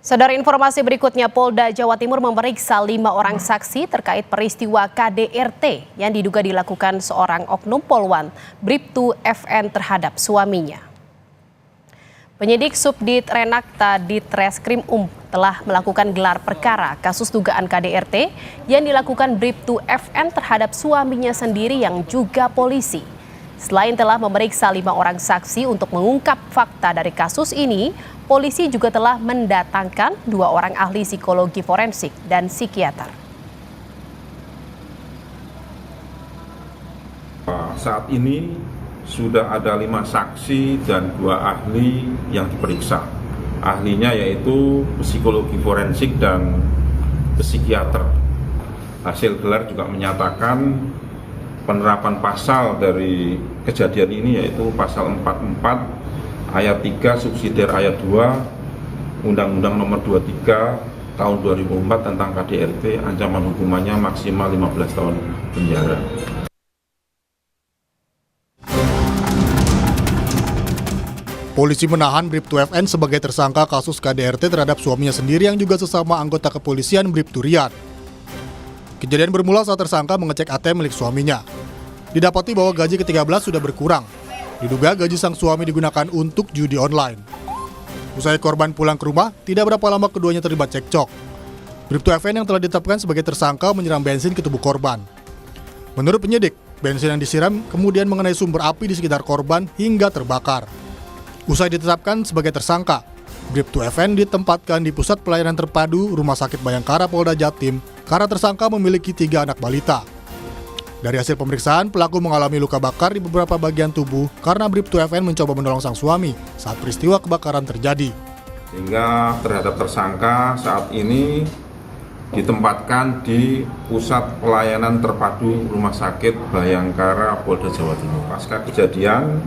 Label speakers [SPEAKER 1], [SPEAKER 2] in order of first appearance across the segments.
[SPEAKER 1] Saudara, informasi berikutnya, Polda Jawa Timur memeriksa 5 orang saksi terkait peristiwa KDRT yang diduga dilakukan seorang oknum Polwan Bribtu FN terhadap suaminya. Penyidik Subdit Renakta Ditreskrim telah melakukan gelar perkara kasus dugaan KDRT yang dilakukan Bribtu FN terhadap suaminya sendiri yang juga polisi. Selain telah memeriksa 5 orang saksi untuk mengungkap fakta dari kasus ini, polisi juga telah mendatangkan 2 orang ahli psikologi forensik dan psikiater.
[SPEAKER 2] Saat ini sudah ada 5 saksi dan 2 ahli yang diperiksa. Ahlinya yaitu psikologi forensik dan psikiater. Hasil gelar juga menyatakan penerapan pasal dari kejadian ini yaitu pasal 44 ayat 3 subsidiar ayat 2 Undang-Undang Nomor 23 tahun 2004 tentang KDRT, ancaman hukumannya maksimal 15 tahun penjara.
[SPEAKER 3] Polisi menahan Bribtu FN sebagai tersangka kasus KDRT terhadap suaminya sendiri yang juga sesama anggota kepolisian Bribtu Rian. Kejadian bermula saat tersangka mengecek ATM milik suaminya. Didapati bahwa gaji ke-13 sudah berkurang. Diduga gaji sang suami digunakan untuk judi online. Usai korban pulang ke rumah, tidak berapa lama keduanya terlibat cekcok. Bribtu FN yang telah ditetapkan sebagai tersangka menyiram bensin ke tubuh korban. Menurut penyidik, bensin yang disiram kemudian mengenai sumber api di sekitar korban hingga terbakar. Usai ditetapkan sebagai tersangka, Bribtu FN ditempatkan di Pusat Pelayanan Terpadu Rumah Sakit Bayangkara Polda Jatim karena tersangka memiliki 3 anak balita. Dari hasil pemeriksaan, pelaku mengalami luka bakar di beberapa bagian tubuh karena Bribtu FN mencoba menolong sang suami saat peristiwa kebakaran terjadi.
[SPEAKER 2] Sehingga terhadap tersangka saat ini ditempatkan di Pusat Pelayanan Terpadu Rumah Sakit Bayangkara Polda Jawa Timur. Pasca kejadian,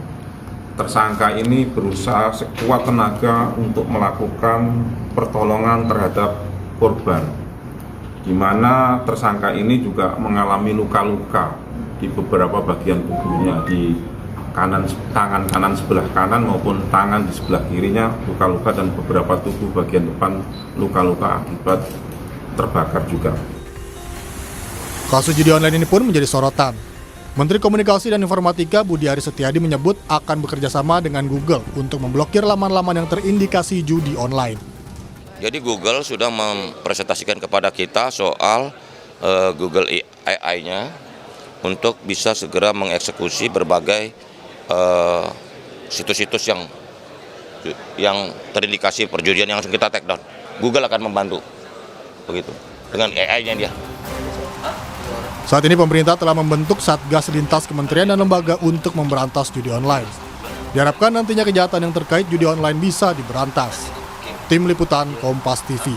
[SPEAKER 2] tersangka ini berusaha sekuat tenaga untuk melakukan pertolongan terhadap korban, di mana tersangka ini juga mengalami luka-luka di beberapa bagian tubuhnya, di tangan kanan sebelah kanan maupun tangan di sebelah kirinya luka-luka, dan beberapa tubuh bagian depan luka-luka akibat terbakar juga.
[SPEAKER 3] Kasus judi online ini pun menjadi sorotan. Menteri Komunikasi dan Informatika Budi Aris Setiadi menyebut akan bekerja sama dengan Google untuk memblokir laman-laman yang terindikasi judi online.
[SPEAKER 4] Jadi Google sudah mempresentasikan kepada kita soal Google AI-nya untuk bisa segera mengeksekusi berbagai situs-situs yang terindikasi perjudian yang langsung kita take down. Google akan membantu begitu dengan AI-nya dia.
[SPEAKER 3] Saat ini pemerintah telah membentuk Satgas Lintas Kementerian dan Lembaga untuk memberantas judi online. Diharapkan nantinya kejahatan yang terkait judi online bisa diberantas. Tim Liputan Kompas TV.